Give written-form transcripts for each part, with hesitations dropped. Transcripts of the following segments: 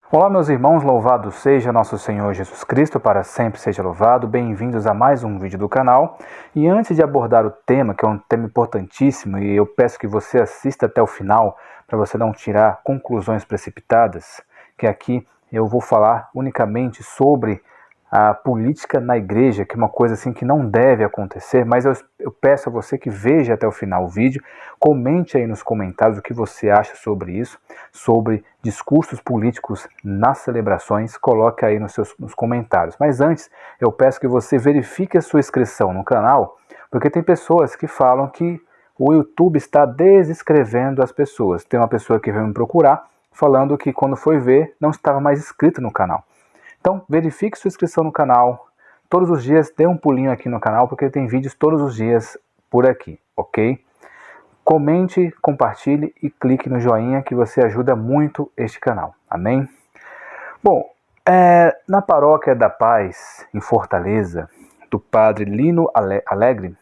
Olá, meus irmãos, louvado seja nosso Senhor Jesus Cristo, para sempre seja louvado. Bem-vindos a mais um vídeo do canal. E antes de abordar o tema, que é um tema importantíssimo, e eu peço que você assista até o final, para você não tirar conclusões precipitadas, que aqui eu vou falar unicamente sobre a política na igreja, que é uma coisa assim que não deve acontecer, mas eu peço a você que veja até o final o vídeo, comente aí nos comentários o que você acha sobre isso, sobre discursos políticos nas celebrações, coloque aí nos comentários. Mas antes, eu peço que você verifique a sua inscrição no canal, porque tem pessoas que falam que o YouTube está desinscrevendo as pessoas. Tem uma pessoa que veio me procurar falando que quando foi ver, não estava mais inscrito no canal. Então, verifique sua inscrição no canal. Todos os dias dê um pulinho aqui no canal, porque tem vídeos todos os dias por aqui, ok? Comente, compartilhe e clique no joinha, que você ajuda muito este canal. Amém? Bom, na Paróquia da Paz, em Fortaleza, do Padre Lino Alegre,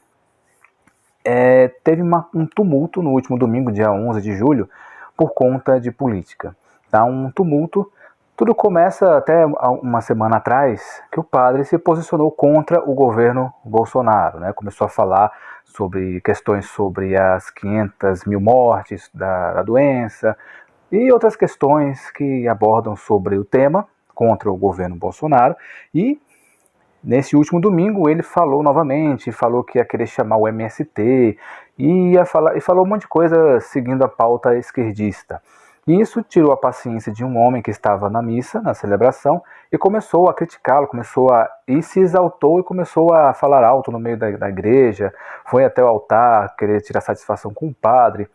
teve um tumulto no último domingo, dia 11 de julho, por conta de política. Tá? Um tumulto. Tudo começa até uma semana atrás, que o padre se posicionou contra o governo Bolsonaro, né? Começou a falar sobre questões sobre as 500 mil mortes da doença e outras questões que abordam sobre o tema contra o governo Bolsonaro. E nesse último domingo ele falou novamente, falou que ia querer chamar o MST e falou um monte de coisa seguindo a pauta esquerdista. E isso tirou a paciência de um homem que estava na missa, na celebração, e começou a criticá-lo, e se exaltou e começou a falar alto no meio da igreja, foi até o altar querer tirar satisfação com o padre.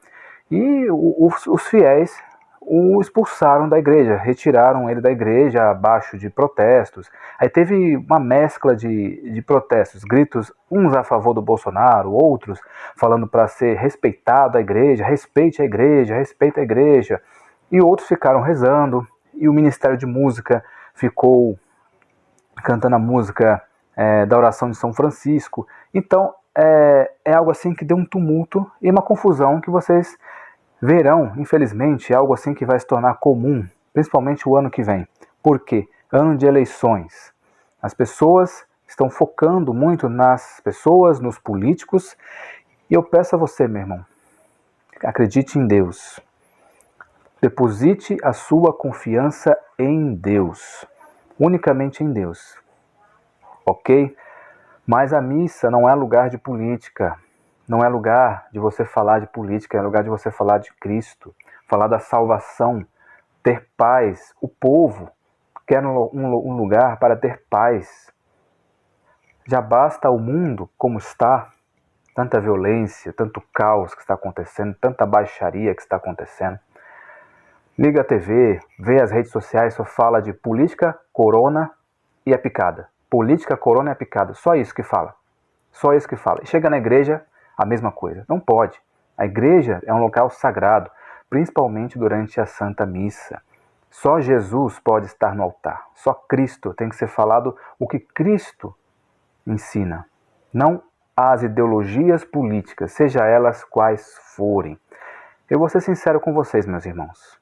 E os fiéis o expulsaram da igreja, retiraram ele da igreja abaixo de protestos. Aí teve uma mescla de protestos, gritos, uns a favor do Bolsonaro, outros falando para ser respeitado a igreja, respeite a igreja, respeite a igreja. E outros ficaram rezando, e o Ministério de Música ficou cantando a música da oração de São Francisco. Então, é algo assim que deu um tumulto e uma confusão que vocês verão, infelizmente, algo assim que vai se tornar comum, principalmente o ano que vem. Por quê? Ano de eleições. As pessoas estão focando muito nas pessoas, nos políticos, e eu peço a você, meu irmão, acredite em Deus. Deposite a sua confiança em Deus, unicamente em Deus, ok? Mas a missa não é lugar de política, não é lugar de você falar de política, é lugar de você falar de Cristo, falar da salvação, ter paz. O povo quer um lugar para ter paz. Já basta o mundo como está, tanta violência, tanto caos que está acontecendo, tanta baixaria que está acontecendo. Liga a TV, vê as redes sociais, só fala de política, corona e a picada. Política, corona e a picada. Só isso que fala. Só isso que fala. E chega na igreja, a mesma coisa. Não pode. A igreja é um local sagrado, principalmente durante a Santa Missa. Só Jesus pode estar no altar. Só Cristo tem que ser falado o que Cristo ensina. Não as ideologias políticas, seja elas quais forem. Eu vou ser sincero com vocês, meus irmãos.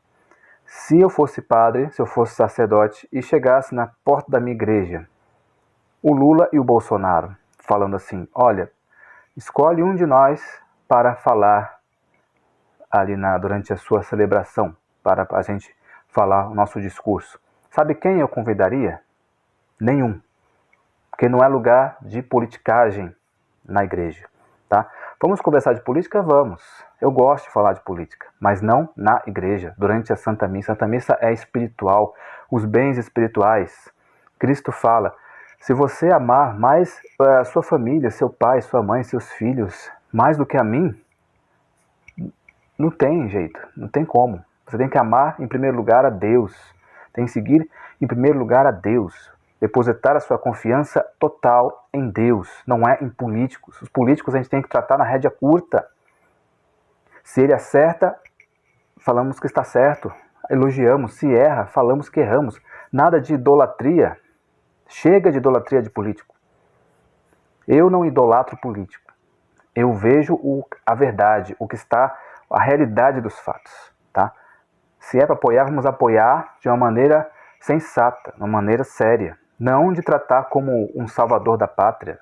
Se eu fosse padre, se eu fosse sacerdote e chegasse na porta da minha igreja, o Lula e o Bolsonaro, falando assim, olha, escolhe um de nós para falar ali durante a sua celebração, para a gente falar o nosso discurso. Sabe quem eu convidaria? Nenhum. Porque não é lugar de politicagem na igreja, tá? Vamos conversar de política? Vamos. Eu gosto de falar de política, mas não na igreja, durante a Santa Missa. A Santa Missa é espiritual, os bens espirituais. Cristo fala, se você amar mais a sua família, seu pai, sua mãe, seus filhos, mais do que a mim, não tem jeito, não tem como. Você tem que amar em primeiro lugar a Deus, tem que seguir em primeiro lugar a Deus. Depositar a sua confiança total em Deus, não é em políticos. Os políticos a gente tem que tratar na rédea curta. Se ele acerta, falamos que está certo, elogiamos. Se erra, falamos que erramos. Nada de idolatria. Chega de idolatria de político. Eu não idolatro político. Eu vejo a verdade, o que está, a realidade dos fatos. Tá? Se é para apoiar, vamos apoiar de uma maneira sensata, de uma maneira séria, não de tratar como um salvador da pátria.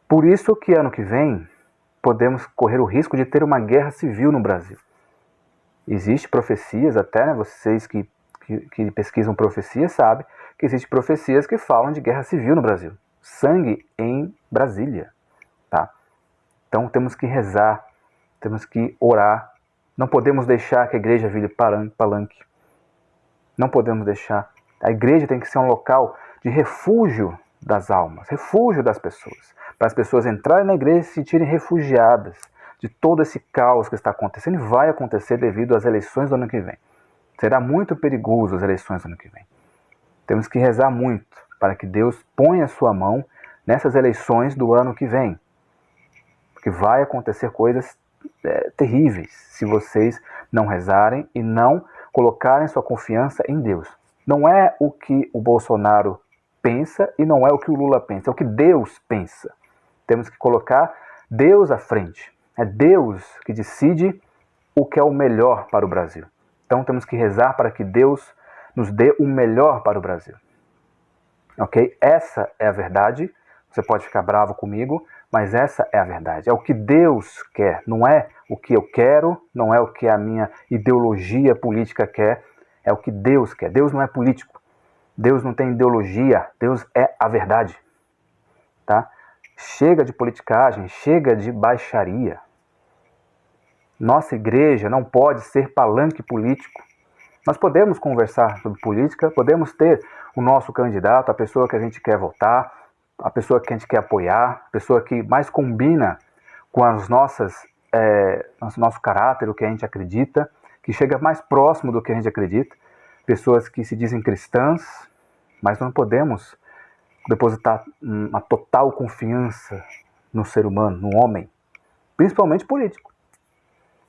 Por isso que ano que vem podemos correr o risco de ter uma guerra civil no Brasil. Existem profecias até, né, vocês que pesquisam profecias sabem que existem profecias que falam de guerra civil no Brasil. Sangue em Brasília. Tá? Então temos que rezar, temos que orar. Não podemos deixar que a igreja vire palanque. Não podemos deixar. A igreja tem que ser um local de refúgio das almas, refúgio das pessoas. Para as pessoas entrarem na igreja e se sentirem refugiadas de todo esse caos que está acontecendo e vai acontecer devido às eleições do ano que vem. Será muito perigoso as eleições do ano que vem. Temos que rezar muito para que Deus ponha a sua mão nessas eleições do ano que vem. Porque vai acontecer coisas terríveis se vocês não rezarem e não colocarem sua confiança em Deus. Não é o que o Bolsonaro pensa e não é o que o Lula pensa, é o que Deus pensa. Temos que colocar Deus à frente. É Deus que decide o que é o melhor para o Brasil. Então temos que rezar para que Deus nos dê o melhor para o Brasil. Ok? Essa é a verdade. Você pode ficar bravo comigo, mas essa é a verdade. É o que Deus quer, não é o que eu quero, não é o que a minha ideologia política quer, é o que Deus quer. Deus não é político, Deus não tem ideologia, Deus é a verdade. Tá? Chega de politicagem, chega de baixaria. Nossa igreja não pode ser palanque político. Nós podemos conversar sobre política, podemos ter o nosso candidato, a pessoa que a gente quer votar, a pessoa que a gente quer apoiar, a pessoa que mais combina com as nosso caráter, o que a gente acredita, que chega mais próximo do que a gente acredita, pessoas que se dizem cristãs, mas não podemos depositar uma total confiança no ser humano, no homem, principalmente político.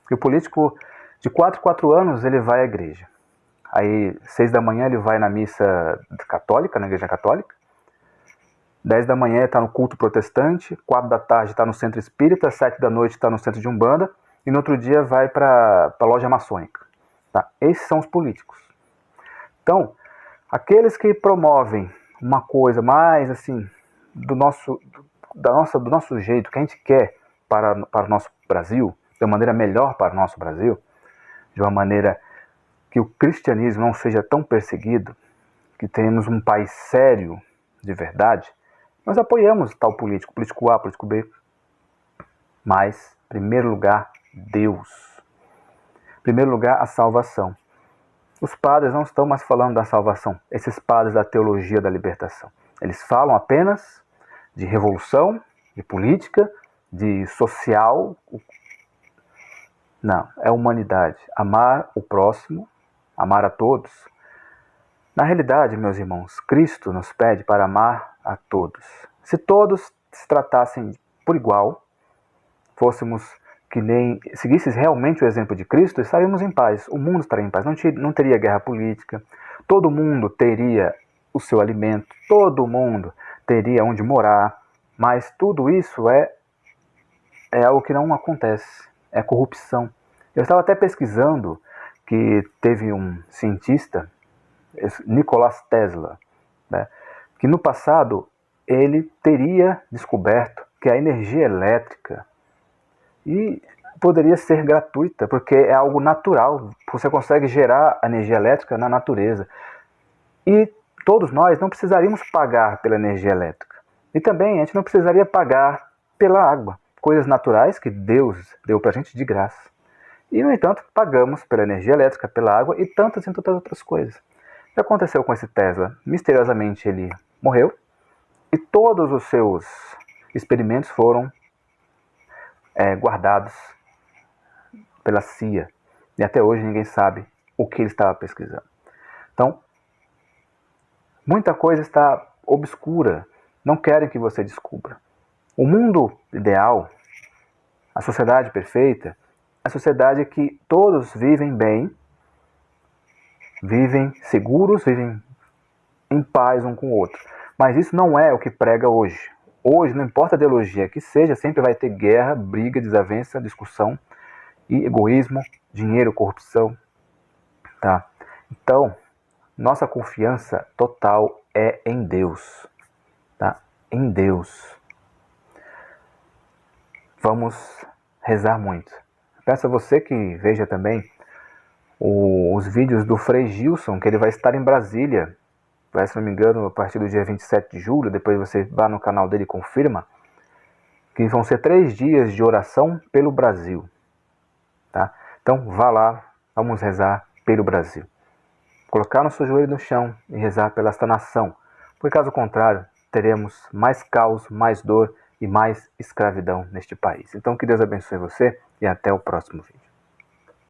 Porque o político, de 4 em 4 anos, ele vai à igreja. Aí, 6 da manhã, ele vai na missa católica, na igreja católica. 10 da manhã está no culto protestante, 4 da tarde está no centro espírita, 7 da noite está no centro de Umbanda, e no outro dia vai para a loja maçônica. Tá? Esses são os políticos. Então, aqueles que promovem uma coisa mais assim, do nosso jeito, que a gente quer para o nosso Brasil, de uma maneira melhor para o nosso Brasil, de uma maneira que o cristianismo não seja tão perseguido, que tenhamos um país sério, de verdade, nós apoiamos tal político, político A, político B. Mas, em primeiro lugar, Deus. Em primeiro lugar, a salvação. Os padres não estão mais falando da salvação, esses padres da teologia da libertação. Eles falam apenas de revolução, de política, de social. Não, é humanidade. Amar o próximo, amar a todos. Na realidade, meus irmãos, Cristo nos pede para amar a todos. Se todos se tratassem por igual, seguíssemos realmente o exemplo de Cristo, estaríamos em paz. O mundo estaria em paz. Não teria guerra política. Todo mundo teria o seu alimento. Todo mundo teria onde morar. Mas tudo isso é algo que não acontece. É corrupção. Eu estava até pesquisando que teve um cientista, Nikola Tesla, né, que no passado ele teria descoberto que a energia elétrica poderia ser gratuita, porque é algo natural, você consegue gerar energia elétrica na natureza. E todos nós não precisaríamos pagar pela energia elétrica. E também a gente não precisaria pagar pela água, coisas naturais que Deus deu para a gente de graça. E, no entanto, pagamos pela energia elétrica, pela água e tantas outras coisas. O que aconteceu com esse Tesla? Misteriosamente ele morreu e todos os seus experimentos foram guardados pela CIA. E até hoje ninguém sabe o que ele estava pesquisando. Então, muita coisa está obscura. Não querem que você descubra. O mundo ideal, a sociedade perfeita, a sociedade que todos vivem bem, vivem seguros, vivem em paz um com o outro. Mas isso não é o que prega hoje. Hoje, não importa a ideologia que seja, sempre vai ter guerra, briga, desavença, discussão e egoísmo, dinheiro, corrupção. Tá? Então, nossa confiança total é em Deus, tá? Em Deus. Vamos rezar muito. Peço a você que veja também os vídeos do Frei Gilson, que ele vai estar em Brasília, vai, se não me engano, a partir do dia 27 de julho, depois você vá no canal dele e confirma, que vão ser 3 dias de oração pelo Brasil, tá? Então vá lá, vamos rezar pelo Brasil. Colocar nosso joelho no chão e rezar pela esta nação, porque caso contrário, teremos mais caos, mais dor e mais escravidão neste país. Então que Deus abençoe você e até o próximo vídeo.